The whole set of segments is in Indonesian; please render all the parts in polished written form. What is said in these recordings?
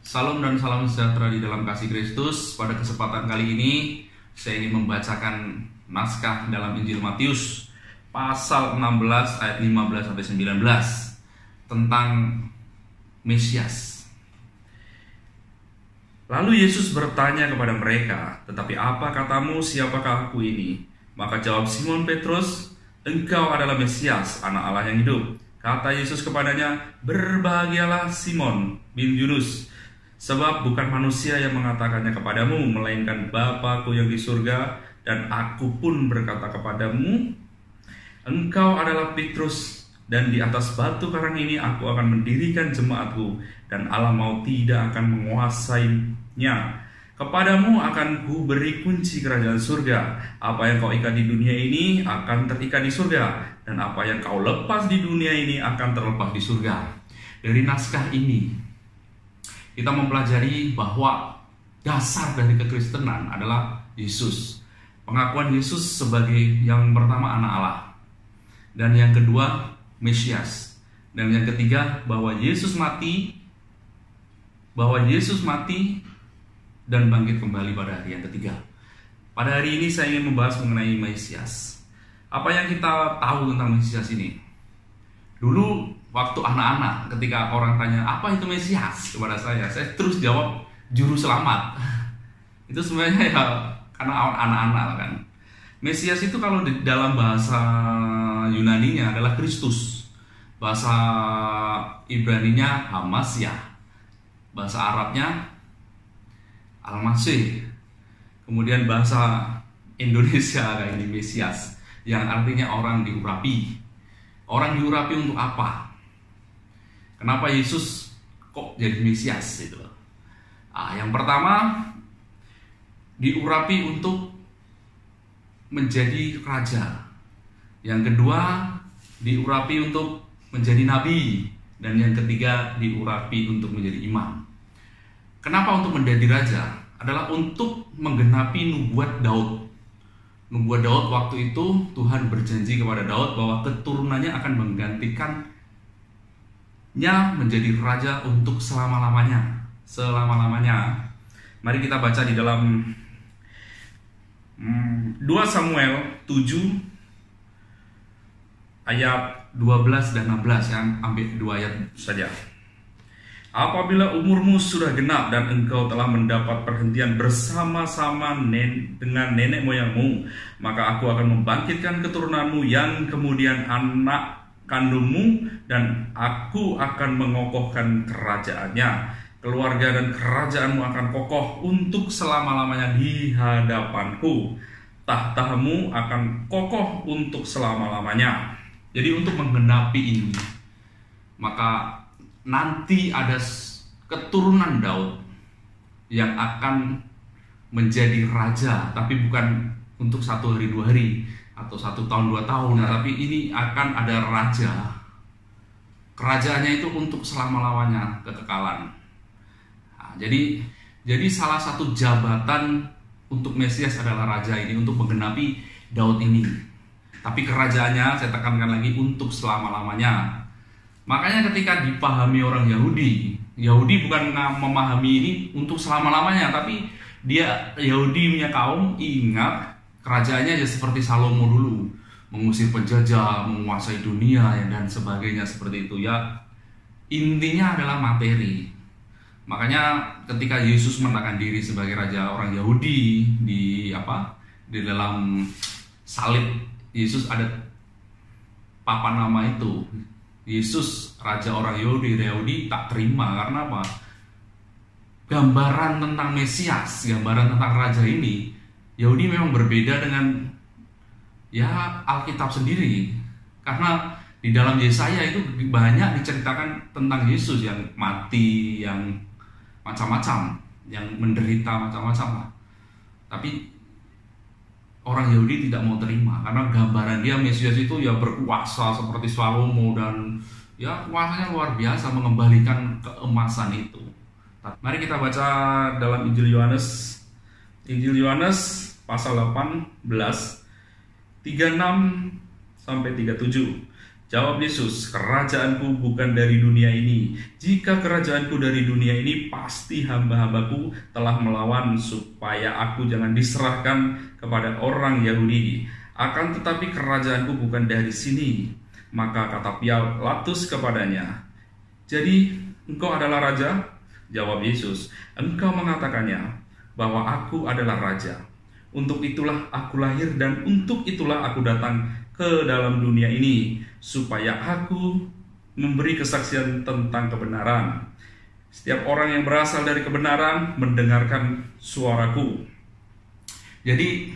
Salam dan salam sejahtera di dalam kasih Kristus. Pada kesempatan kali ini saya ingin membacakan naskah dalam Injil Matius pasal 16 ayat 15 sampai 19 tentang Mesias. Lalu Yesus bertanya kepada mereka, "Tetapi apa katamu, siapakah aku ini?" Maka jawab Simon Petrus, "Engkau adalah Mesias, Anak Allah yang hidup." Kata Yesus kepadanya, "Berbahagialah Simon bin Yunus, sebab bukan manusia yang mengatakannya kepadamu, melainkan Bapa-Ku yang di surga. Dan aku pun berkata kepadamu, engkau adalah Petrus, dan di atas batu karang ini aku akan mendirikan jemaatku, dan alam maut tidak akan menguasainya. Kepadamu akan ku beri kunci kerajaan surga. Apa yang kau ikat di dunia ini akan terikat di surga, dan apa yang kau lepas di dunia ini akan terlepas di surga." Dari naskah ini kita mempelajari bahwa dasar dari kekristenan adalah Yesus. Pengakuan Yesus sebagai yang pertama anak Allah, dan yang kedua Mesias, dan yang ketiga bahwa Yesus mati dan bangkit kembali pada hari yang ketiga. Pada hari ini saya ingin membahas mengenai Mesias. Apa yang kita tahu tentang Mesias ini? Dulu waktu anak-anak, ketika orang tanya apa itu Mesias kepada saya terus jawab juru selamat. Itu sebenarnya ya karena anak-anak kan. Mesias itu kalau di dalam bahasa Yunaninya adalah Kristus, bahasa Ibraninya Hamasyah, bahasa Arabnya Al-Masih, kemudian bahasa Indonesia kayak ini Mesias, yang artinya orang diurapi. Orang diurapi untuk apa? Kenapa Yesus kok jadi Mesias itu? Yang pertama, diurapi untuk menjadi raja. Yang kedua, diurapi untuk menjadi nabi. Dan yang ketiga, diurapi untuk menjadi imam. Kenapa untuk menjadi raja? Adalah untuk menggenapi nubuat Daud. Nubuat Daud waktu itu Tuhan berjanji kepada Daud bahwa keturunannya akan menggantikannya menjadi raja untuk selama-lamanya. Mari kita baca di dalam 2 Samuel 7 ayat 12 dan 16, yang ambil 2 ayat saja. "Apabila umurmu sudah genap dan engkau telah mendapat perhentian bersama-sama dengan nenek moyangmu, maka aku akan membangkitkan keturunanmu yang kemudian anak kandungmu, dan aku akan mengokohkan kerajaannya. Keluarga dan kerajaanmu akan kokoh untuk selama-lamanya di hadapanku. Tahtamu akan kokoh untuk selama-lamanya." Jadi untuk menggenapi ini, maka nanti ada keturunan Daud yang akan menjadi raja, tapi bukan untuk 1 hari 2 hari atau 1 tahun 2 tahun, tapi ini akan ada raja. Kerajaannya itu untuk selama-lamanya, kekekalan. Jadi salah satu jabatan untuk Mesias adalah raja ini, untuk menggenapi Daud ini. Tapi kerajaannya, saya tekankan lagi, untuk selama-lamanya. Makanya ketika dipahami orang Yahudi bukan memahami ini untuk selama-lamanya, tapi Yahudi punya kaum ingat kerajaannya ya seperti Salomo dulu, mengusir penjajah, menguasai dunia dan sebagainya seperti itu ya. Intinya adalah materi. Makanya ketika Yesus menaikkan diri sebagai raja orang Yahudi di dalam salib, Yesus ada papan nama itu. Yesus raja orang Yahudi tak terima karena apa? Gambaran tentang Mesias, gambaran tentang raja ini, Yahudi memang berbeda dengan Alkitab sendiri. Karena di dalam Yesaya itu banyak diceritakan tentang Yesus yang mati, yang macam-macam, yang menderita macam-macam lah. Tapi orang Yahudi tidak mau terima karena gambaran dia Mesias itu berkuasa seperti Salomo, dan kuasanya luar biasa, mengembalikan keemasan itu. Mari kita baca dalam Injil Yohanes pasal 18 36 sampai 37. Jawab Yesus, "Kerajaanku bukan dari dunia ini. Jika kerajaanku dari dunia ini, pasti hamba-hambaku telah melawan supaya aku jangan diserahkan kepada orang Yahudi. Akan tetapi kerajaanku bukan dari sini." Maka kata Pilatus kepadanya, "Jadi engkau adalah raja?" Jawab Yesus, "Engkau mengatakannya bahwa aku adalah raja. Untuk itulah aku lahir dan untuk itulah aku datang ke dalam dunia ini, supaya aku memberi kesaksian tentang kebenaran. Setiap orang yang berasal dari kebenaran mendengarkan suaraku." Jadi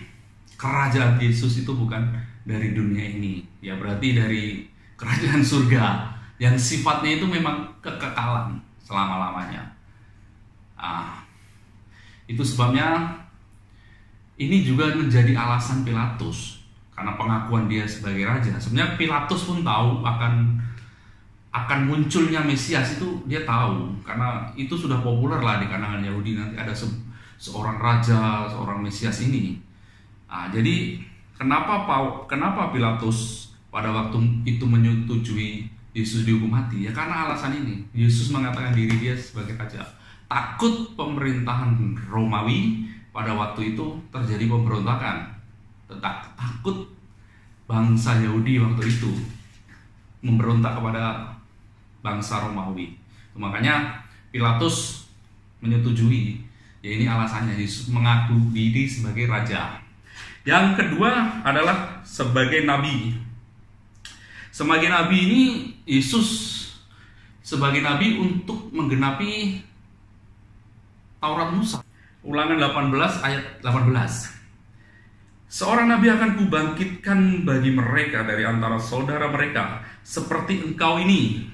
kerajaan Yesus itu bukan dari dunia ini, ya berarti dari kerajaan surga yang sifatnya itu memang kekekalan selama-lamanya. Itu sebabnya ini juga menjadi alasan Pilatus, karena pengakuan dia sebagai raja. Sebenarnya Pilatus pun tahu akan munculnya Mesias, itu dia tahu, karena itu sudah populer lah di kalangan Yahudi, nanti ada seorang raja, seorang Mesias ini. Jadi kenapa Pilatus pada waktu itu menyetujui Yesus dihukum mati? Ya karena alasan ini. Yesus mengatakan diri dia sebagai raja. Takut pemerintahan Romawi, pada waktu itu terjadi pemberontakan. Takut bangsa Yahudi waktu itu memberontak kepada bangsa Romawi. Makanya Pilatus menyetujui. Ya ini alasannya, Yesus mengaku diri sebagai raja. Yang kedua adalah sebagai nabi. Sebagai nabi ini, Yesus sebagai nabi untuk menggenapi Taurat Musa. Ulangan 18 ayat 18. "Seorang nabi akan kubangkitkan bagi mereka dari antara saudara mereka, seperti engkau ini.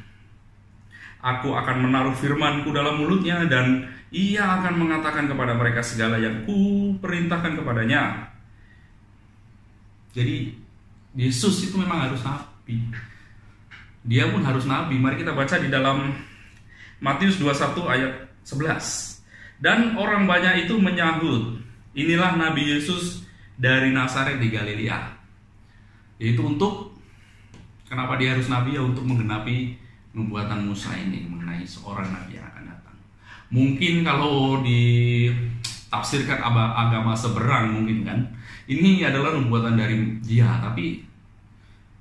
Aku akan menaruh firmanku dalam mulutnya, dan ia akan mengatakan kepada mereka segala yang kuperintahkan kepadanya." Jadi Yesus itu memang harus nabi. Dia pun harus nabi. Mari kita baca di dalam Matius 21 ayat 11. "Dan orang banyak itu menyahut, inilah Nabi Yesus dari Nazaret di Galilea." Yaitu untuk, kenapa dia harus nabi? Ya untuk menggenapi nubuatan Musa ini mengenai seorang nabi yang akan datang. Mungkin kalau ditafsirkan agama seberang mungkin kan, ini adalah nubuatan dari dia, tapi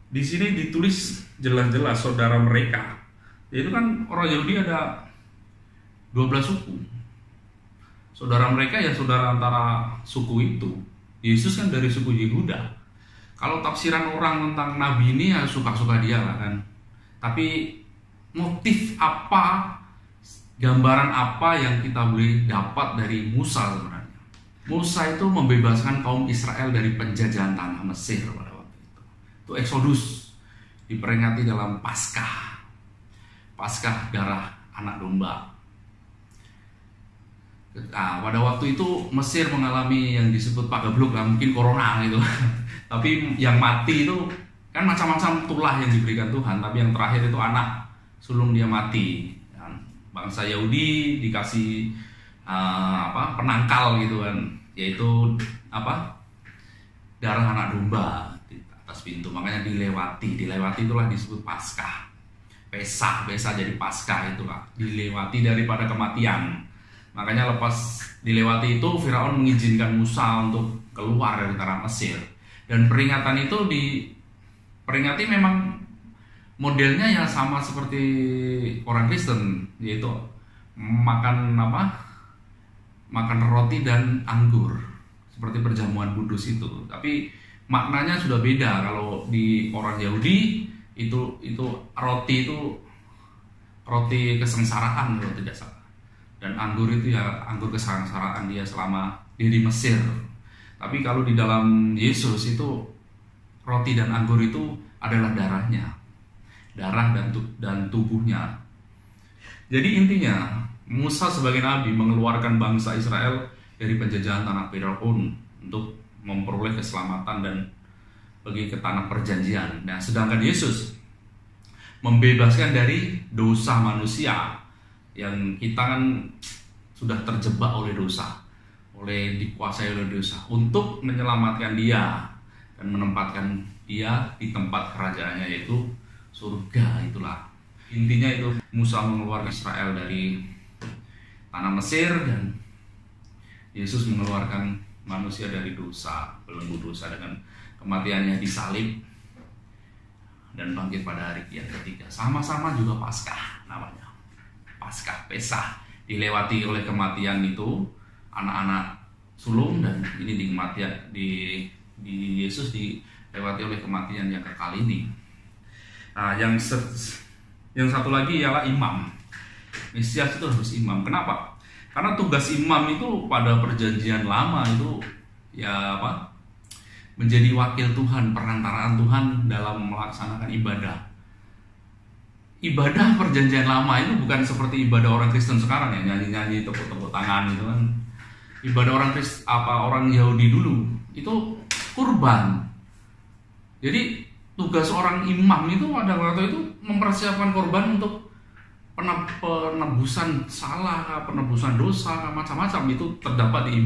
di sini ditulis jelas-jelas saudara mereka. Yaitu kan orang Yahudi ada 12 suku. Saudara mereka ya saudara antara suku itu. Yesus kan dari suku Yehuda. Kalau tafsiran orang tentang nabi ini ya suka-suka dia lah kan. Tapi motif apa, gambaran apa yang kita boleh dapat dari Musa sebenarnya? Musa itu membebaskan kaum Israel dari penjajahan tanah Mesir pada waktu itu. Itu Exodus, diperingati dalam Paskah darah anak domba. Pada waktu itu Mesir mengalami yang disebut pagebluk lah, mungkin corona gitu. Tapi yang mati itu kan macam-macam tulah yang diberikan Tuhan, tapi yang terakhir itu anak sulung dia mati. Bangsa Yahudi dikasih penangkal gitu kan, yaitu darah anak domba di atas pintu. Makanya dilewati itulah disebut Paskah. Pesah jadi Paskah itulah, dilewati daripada kematian. Makanya lepas dilewati itu Firaun mengizinkan Musa untuk keluar dari tanah Mesir. Dan peringatan itu diperingati memang modelnya ya sama seperti orang Kristen, yaitu makan roti dan anggur seperti perjamuan kudus itu. Tapi maknanya sudah beda. Kalau di orang Yahudi itu roti kesengsaraan kalau tidak salah. Dan anggur itu ya anggur kesengsaraan dia selama dia di Mesir. Tapi kalau di dalam Yesus itu roti dan anggur itu adalah darahnya, darah dan tubuhnya. Jadi intinya Musa sebagai nabi mengeluarkan bangsa Israel dari penjajahan tanah Firaun untuk memperoleh keselamatan dan pergi ke tanah perjanjian. Nah, sedangkan Yesus membebaskan dari dosa manusia yang kita kan sudah terjebak oleh dosa, dikuasai oleh dosa, untuk menyelamatkan dia dan menempatkan dia di tempat kerajaannya, yaitu surga. Itulah intinya, itu Musa mengeluarkan Israel dari tanah Mesir, dan Yesus mengeluarkan manusia dari dosa, belenggu dosa, dengan kematiannya di salib dan bangkit pada hari yang ketiga. Sama-sama juga Paskah namanya. Paskah, Pesah, dilewati oleh kematian itu anak-anak sulung, dan ini di Yesus dilewati oleh kematian yang kekal ini. Nah, yang satu lagi ialah imam. Mesias itu harus imam. Kenapa? Karena tugas imam itu pada perjanjian lama itu menjadi wakil Tuhan, perantaraan Tuhan dalam melaksanakan ibadah. Ibadah perjanjian lama itu bukan seperti ibadah orang Kristen sekarang ya, nyanyi-nyanyi, tepuk-tepuk tangan gitu kan. Ibadah orang Yahudi dulu itu kurban. Jadi tugas orang imam itu pada waktu itu mempersiapkan korban untuk penebusan salah, penebusan dosa, macam-macam. Itu terdapat di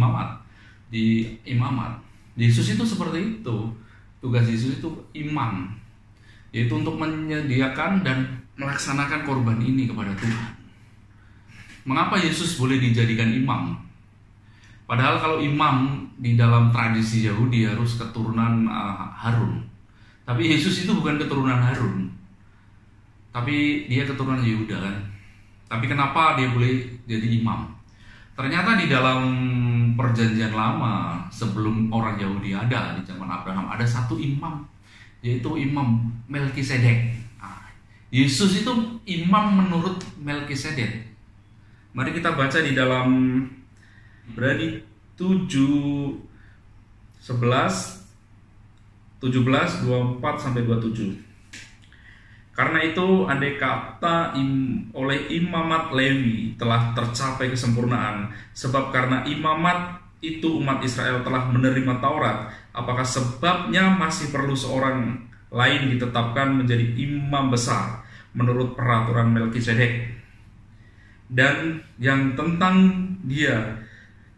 imamat. Yesus itu seperti itu. Tugas Yesus itu imam, yaitu untuk menyediakan dan melaksanakan korban ini kepada Tuhan. Mengapa Yesus boleh dijadikan imam? Padahal kalau imam di dalam tradisi Yahudi harus keturunan Harun. Tapi Yesus itu bukan keturunan Harun, tapi dia keturunan Yehuda kan. Tapi kenapa dia boleh jadi imam? Ternyata di dalam perjanjian lama, sebelum orang Yahudi ada, di zaman Abraham, ada satu imam, yaitu Imam Melkisedek. Yesus itu imam menurut Melkisedek. Mari kita baca di dalam Ibrani 7:11, 17, 24 sampai 27. Karena itu andai kata oleh imamat Lewi telah tercapai kesempurnaan, sebab karena imamat itu umat Israel telah menerima Taurat, apakah sebabnya masih perlu seorang lain ditetapkan menjadi imam besar menurut peraturan Melkisedek? Dan yang tentang dia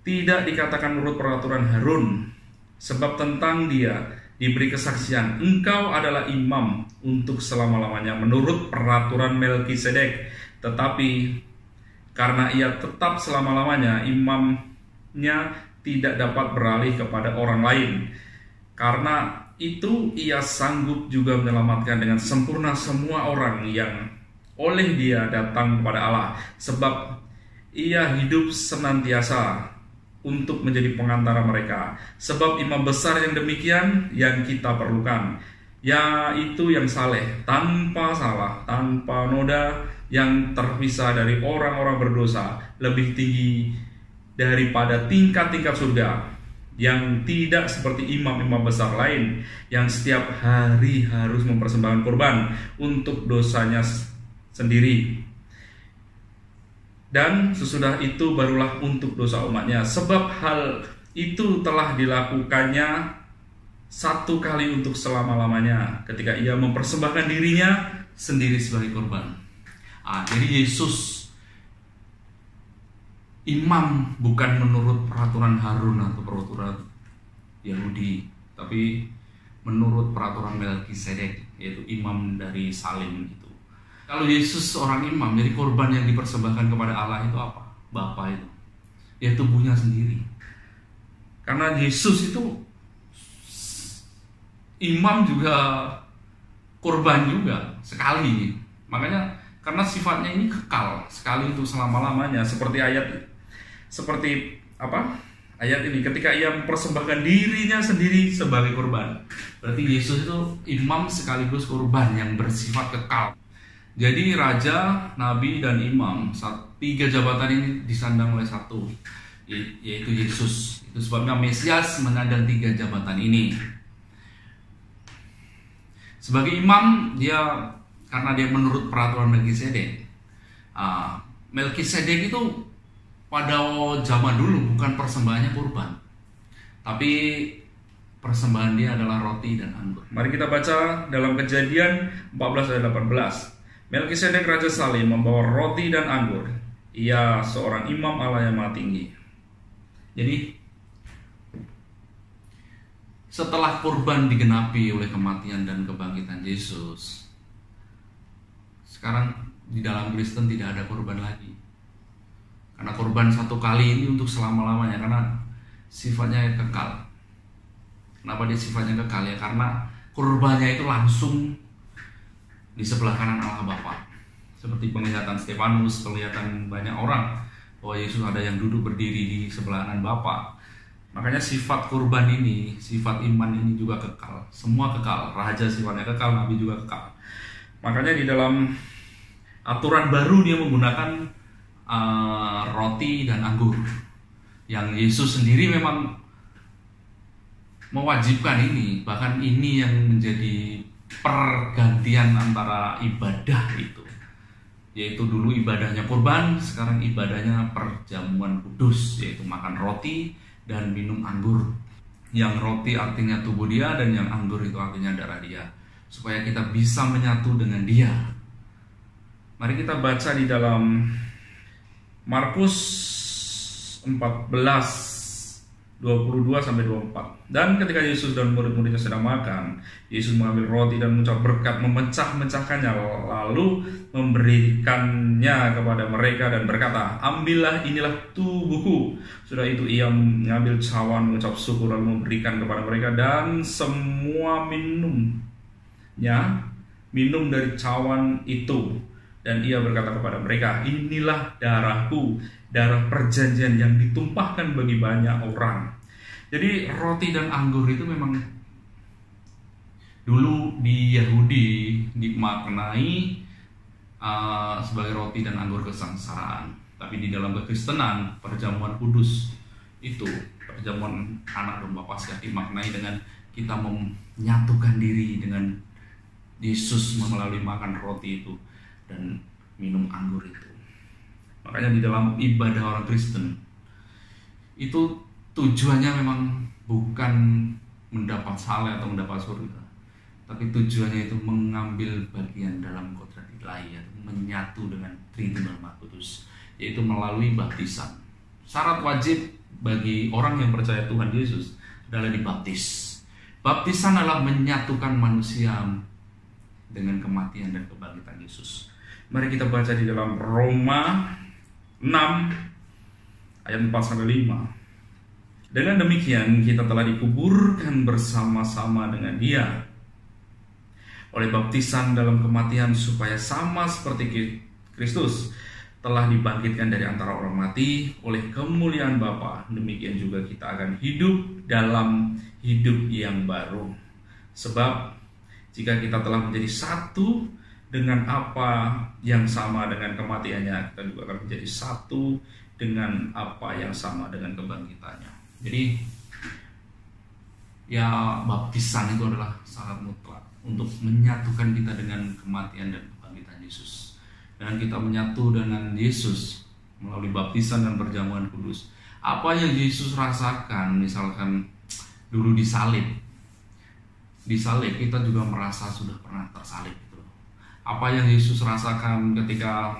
tidak dikatakan menurut peraturan Harun, sebab tentang dia diberi kesaksian, engkau adalah imam untuk selama-lamanya menurut peraturan Melkisedek. Tetapi karena ia tetap selama-lamanya, imamnya tidak dapat beralih kepada orang lain. Karena itu ia sanggup juga menyelamatkan dengan sempurna semua orang yang oleh dia datang kepada Allah, sebab ia hidup senantiasa untuk menjadi pengantara mereka. Sebab imam besar yang demikian yang kita perlukan, yaitu yang saleh, tanpa salah, tanpa noda, yang terpisah dari orang-orang berdosa, lebih tinggi daripada tingkat-tingkat surga, yang tidak seperti imam-imam besar lain, yang setiap hari harus mempersembahkan korban untuk dosanya sendiri, dan sesudah itu barulah untuk dosa umatnya. Sebab hal itu telah dilakukannya satu kali untuk selama-lamanya, ketika ia mempersembahkan dirinya sendiri sebagai korban. Jadi Yesus imam bukan menurut peraturan Harun atau peraturan Yahudi, tapi menurut peraturan Melkisedek, yaitu imam dari Salim itu. Kalau Yesus seorang imam, jadi korban yang dipersembahkan kepada Allah itu apa? Bapa itu, ya tubuhnya sendiri. Karena Yesus itu imam juga korban juga sekali. Makanya karena sifatnya ini kekal sekali untuk selama-lamanya, seperti ayat ini, ketika ia mempersembahkan dirinya sendiri sebagai korban. Berarti Yesus itu imam sekaligus korban yang bersifat kekal. Jadi raja, nabi, dan imam, tiga jabatan ini disandang oleh satu, yaitu Yesus. Itu sebabnya Mesias menyandang tiga jabatan ini. Sebagai imam, karena dia menurut peraturan Melkisedek. Melkisedek itu pada zaman dulu bukan persembahannya kurban, tapi persembahan dia adalah roti dan anggur. Mari kita baca dalam Kejadian 14 ayat 18. Melkisedek Raja Salem membawa roti dan anggur. Ia seorang imam Allah yang Maha Tinggi. Jadi setelah kurban digenapi oleh kematian dan kebangkitan Yesus, Sekarang di dalam Kristen tidak ada korban lagi. Karena korban satu kali ini untuk selama-lamanya, karena sifatnya kekal. Kenapa dia sifatnya kekal ya? Karena korbannya itu langsung di sebelah kanan Allah Bapa. Seperti penglihatan Stefanus, penglihatan banyak orang bahwa Yesus ada yang duduk berdiri di sebelah kanan Bapa. Makanya sifat kurban ini, sifat iman ini juga kekal. Semua kekal. Raja sifatnya kekal, Nabi juga kekal. Makanya di dalam aturan baru dia menggunakan roti dan anggur. Yang Yesus sendiri memang mewajibkan ini. Bahkan ini yang menjadi pergantian antara ibadah itu. Yaitu dulu ibadahnya kurban, sekarang ibadahnya perjamuan kudus. Yaitu makan roti dan minum anggur. Yang roti artinya tubuh dia, dan yang anggur itu artinya darah dia, supaya kita bisa menyatu dengan dia. Mari kita baca di dalam Markus 14:22-24. Dan ketika Yesus dan murid-muridnya sedang makan, Yesus mengambil roti dan mengucap berkat, memecah-mecahkannya, lalu memberikannya kepada mereka dan berkata, "Ambillah, inilah tubuhku." Sudah itu ia mengambil cawan, mengucap syukur, lalu memberikan kepada mereka, dan semua minum dari cawan itu. Dan ia berkata kepada mereka, "Inilah darahku, darah perjanjian yang ditumpahkan bagi banyak orang." Jadi roti dan anggur itu memang dulu di Yahudi dimaknai sebagai roti dan anggur kesengsaraan. Tapi di dalam kekristenan, perjamuan kudus itu, perjamuan anak domba Paskah, dimaknai dengan kita menyatukan diri dengan Yesus melalui makan roti itu dan minum anggur itu. Makanya di dalam ibadah orang Kristen itu tujuannya memang bukan mendapat saleh atau mendapat surga, tapi tujuannya itu mengambil bagian dalam kodrat ilahi, menyatu dengan Tritunggal Maha Kudus, yaitu melalui baptisan. Syarat wajib bagi orang yang percaya Tuhan Yesus adalah dibaptis. Baptisan adalah menyatukan manusia dengan kematian dan kebangkitan Yesus. Mari kita baca di dalam Roma 6 ayat 4-5. Dengan demikian kita telah dikuburkan bersama-sama dengan Dia oleh baptisan dalam kematian, supaya sama seperti Kristus telah dibangkitkan dari antara orang mati oleh kemuliaan Bapa, demikian juga kita akan hidup dalam hidup yang baru. Sebab jika kita telah menjadi satu dengan apa yang sama dengan kematiannya, kita juga akan menjadi satu dengan apa yang sama dengan kebangkitannya. Jadi ya, baptisan itu adalah syarat mutlak untuk menyatukan kita dengan kematian dan kebangkitan Yesus. Dan kita menyatu dengan Yesus melalui baptisan dan perjamuan kudus. Apa yang Yesus rasakan, misalkan dulu disalib, kita juga merasa sudah pernah tersalib gitu. Apa yang Yesus rasakan ketika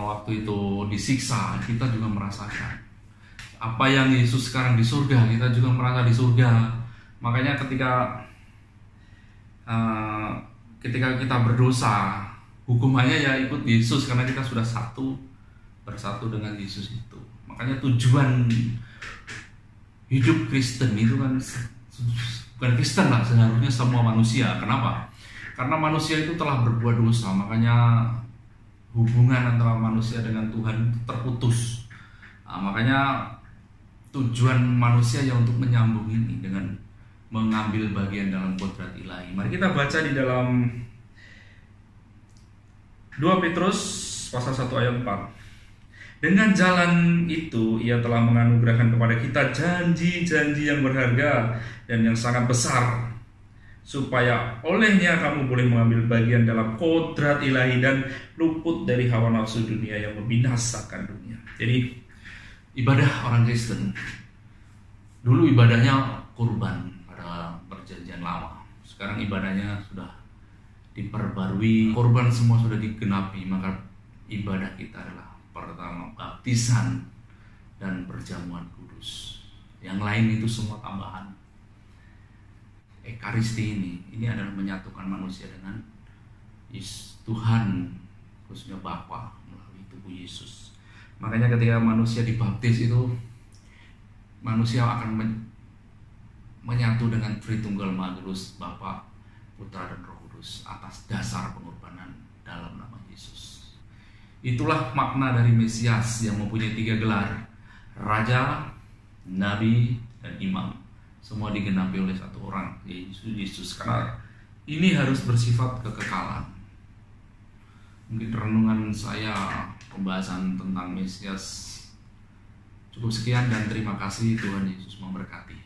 waktu itu disiksa, kita juga merasakan. Apa yang Yesus sekarang di surga, kita juga merasa di surga. Makanya ketika kita berdosa, hukumannya ya ikut Yesus, karena kita sudah bersatu dengan Yesus itu. Makanya tujuan hidup Kristen itu kan bukan Kristen lah, seharusnya semua manusia. Kenapa? Karena manusia itu telah berbuat dosa, makanya hubungan antara manusia dengan Tuhan itu terputus. Makanya tujuan manusia ya untuk menyambung ini dengan mengambil bagian dalam kodrat ilahi. Mari kita baca di dalam 2 Petrus pasal 1 ayat 4. Dengan jalan itu ia telah menganugerahkan kepada kita janji-janji yang berharga dan yang sangat besar, supaya olehnya kamu boleh mengambil bagian dalam kodrat ilahi dan luput dari hawa nafsu dunia yang membinasakan dunia. Jadi ibadah orang Kristen dulu ibadahnya kurban pada perjanjian lama. Sekarang ibadahnya sudah diperbarui, korban semua sudah digenapi. Maka ibadah kita adalah pertama baptisan dan perjamuan kudus. Yang lain itu semua tambahan. Ekaristi ini adalah menyatukan manusia dengan Tuhan, khususnya Bapa melalui tubuh Yesus. Makanya ketika manusia dibaptis itu, manusia akan menyatu dengan Tritunggal Maha Kudus, Bapa, Putra dan Roh Kudus atas dasar pengorbanan dalam nama Yesus. Itulah makna dari Mesias yang mempunyai 3 gelar: Raja, Nabi, dan Imam. Semua digenapi oleh satu orang, yaitu Yesus. Karena ini harus bersifat kekekalan. Mungkin renungan saya, pembahasan tentang Mesias cukup sekian, dan terima kasih. Tuhan Yesus memberkati.